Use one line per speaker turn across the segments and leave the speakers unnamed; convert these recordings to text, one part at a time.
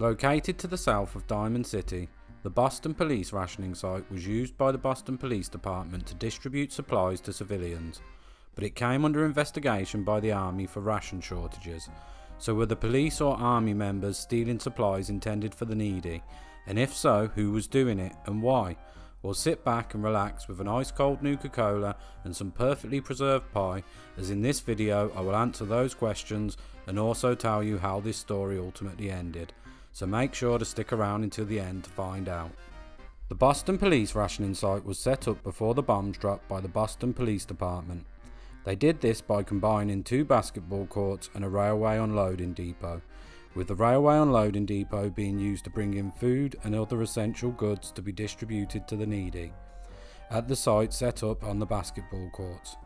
Located to the south of Diamond City, the Boston Police rationing site was used by the Boston Police Department to distribute supplies to civilians, but it came under investigation by the Army for ration shortages. So were the police or Army members stealing supplies intended for the needy? And if so, who was doing it and why? Well, sit back and relax with an ice cold Nuka-Cola and some perfectly preserved pie, as in this video I will answer those questions and also tell you how this story ultimately ended. So make sure to stick around until the end to find out. The Boston Police rationing site was set up before the bombs dropped by the Boston Police Department. They did this by combining 2 basketball courts and a railway unloading depot, with the railway unloading depot being used to bring in food and other essential goods to be distributed to the needy at the site set up on the basketball courts.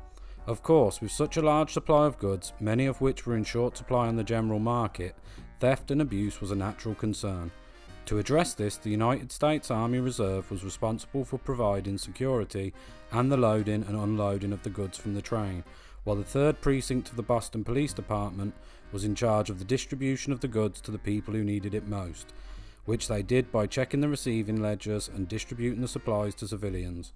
Of course, with such a large supply of goods, many of which were in short supply on the general market, theft and abuse was a natural concern. To address this, the United States Army Reserve was responsible for providing security and the loading and unloading of the goods from the train, while the 3rd Precinct of the Boston Police Department was in charge of the distribution of the goods to the people who needed it most, which they did by checking the receiving ledgers and distributing the supplies to civilians.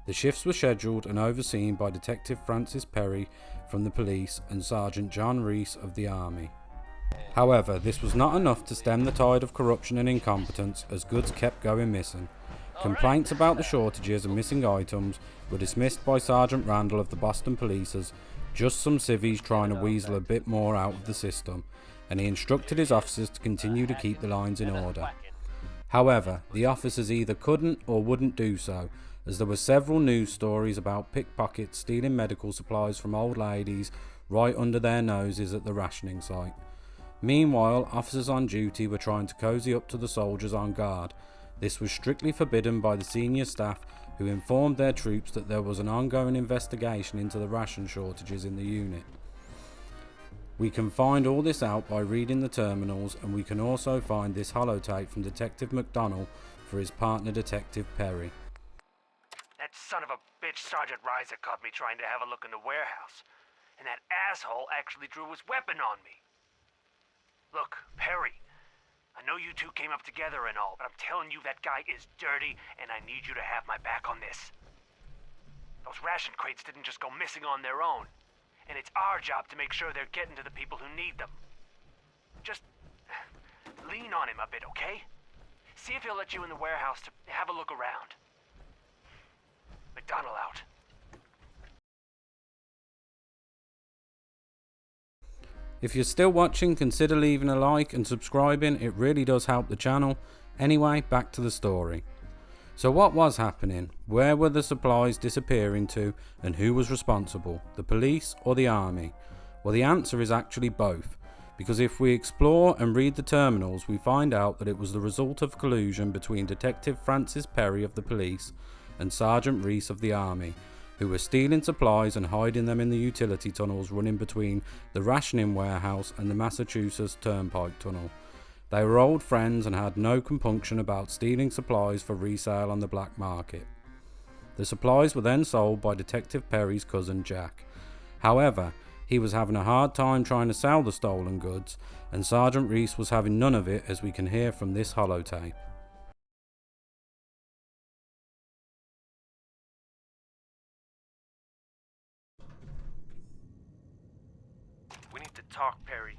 The shifts were scheduled and overseen by Detective Francis Perry from the police and Sergeant John Reese of the Army. However, this was not enough to stem the tide of corruption and incompetence, as goods kept going missing. Complaints about the shortages and missing items were dismissed by Sergeant Randall of the Boston Police as just some civvies trying to weasel a bit more out of the system, and he instructed his officers to continue to keep the lines in order. However, the officers either couldn't or wouldn't do so, as there were several news stories about pickpockets stealing medical supplies from old ladies right under their noses at the rationing site. Meanwhile, officers on duty were trying to cozy up to the soldiers on guard. This was strictly forbidden by the senior staff, who informed their troops that there was an ongoing investigation into the ration shortages in the unit. We can find all this out by reading the terminals, and we can also find this holotape from Detective McDonnell for his partner Detective Perry.
That son of a bitch Sergeant Reiser caught me trying to have a look in the warehouse, and that asshole actually drew his weapon on me. Look, Perry, I know you two came up together and all, but I'm telling you that guy is dirty, and I need you to have my back on this. Those ration crates didn't just go missing on their own, and it's our job to make sure they're getting to the people who need them. Just lean on him a bit, okay? See if he'll let you in the warehouse to have a look around. McDonnell out.
If you're still watching, consider leaving a like and subscribing, it really does help the channel. Anyway, back to the story. So what was happening? Where were the supplies disappearing to, and who was responsible? The police or the army? Well, the answer is actually both, because if we explore and read the terminals, we find out that it was the result of collusion between Detective Francis Perry of the police and Sergeant Reese of the army, who were stealing supplies and hiding them in the utility tunnels running between the rationing warehouse and the Massachusetts Turnpike Tunnel. They were old friends and had no compunction about stealing supplies for resale on the black market. The supplies were then sold by Detective Perry's cousin Jack. However, he was having a hard time trying to sell the stolen goods, and Sergeant Reese was having none of it, as we can hear from this holotape.
We need to talk, Perry.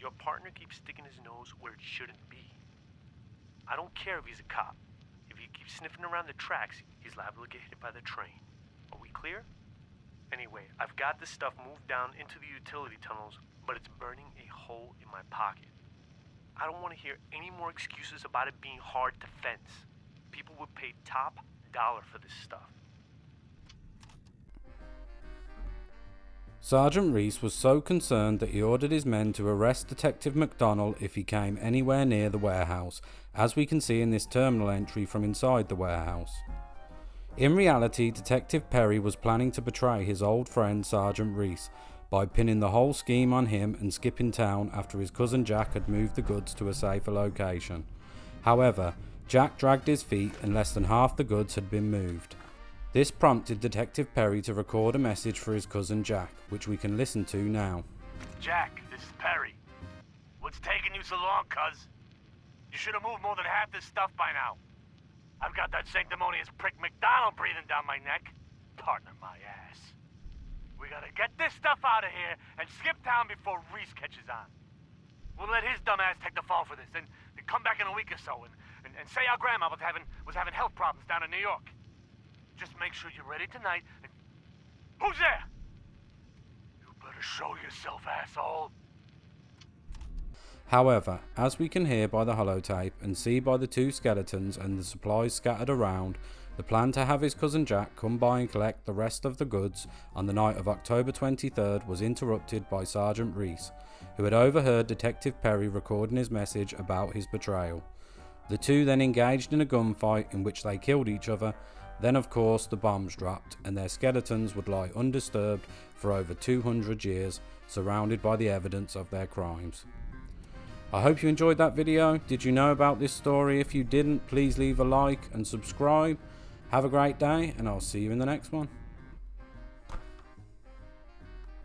Your partner keeps sticking his nose where it shouldn't be. I don't care if he's a cop. If he keeps sniffing around the tracks, he's liable to get hit by the train. Are we clear? Anyway, I've got this stuff moved down into the utility tunnels, but it's burning a hole in my pocket. I don't want to hear any more excuses about it being hard to fence. People would pay top dollar for this stuff.
Sergeant Reese was so concerned that he ordered his men to arrest Detective McDonnell if he came anywhere near the warehouse, as we can see in this terminal entry from inside the warehouse. In reality, Detective Perry was planning to betray his old friend Sergeant Reese by pinning the whole scheme on him and skipping town after his cousin Jack had moved the goods to a safer location. However, Jack dragged his feet and less than half the goods had been moved. This prompted Detective Perry to record a message for his cousin Jack, which we can listen to now.
Jack, this is Perry. What's taking you so long, cuz? You should have moved more than half this stuff by now. I've got that sanctimonious prick McDonald breathing down my neck. Partner my ass. We gotta get this stuff out of here and skip town before Reese catches on. We'll let his dumb ass take the fall for this, and come back in a week or so and say our grandma was having health problems down in New York. Just make sure you're ready tonight. And who's there? You better show yourself, asshole.
However, as we can hear by the holotape and see by the two skeletons and the supplies scattered around, the plan to have his cousin Jack come by and collect the rest of the goods on the night of October 23rd was interrupted by Sergeant Reese, who had overheard Detective Perry recording his message about his betrayal. The two then engaged in a gunfight in which they killed each other. Then of course the bombs dropped and their skeletons would lie undisturbed for over 200 years, surrounded by the evidence of their crimes. I hope you enjoyed that video. Did you know about this story? If you didn't, please leave a like and subscribe. Have a great day, and I'll see you in the next one.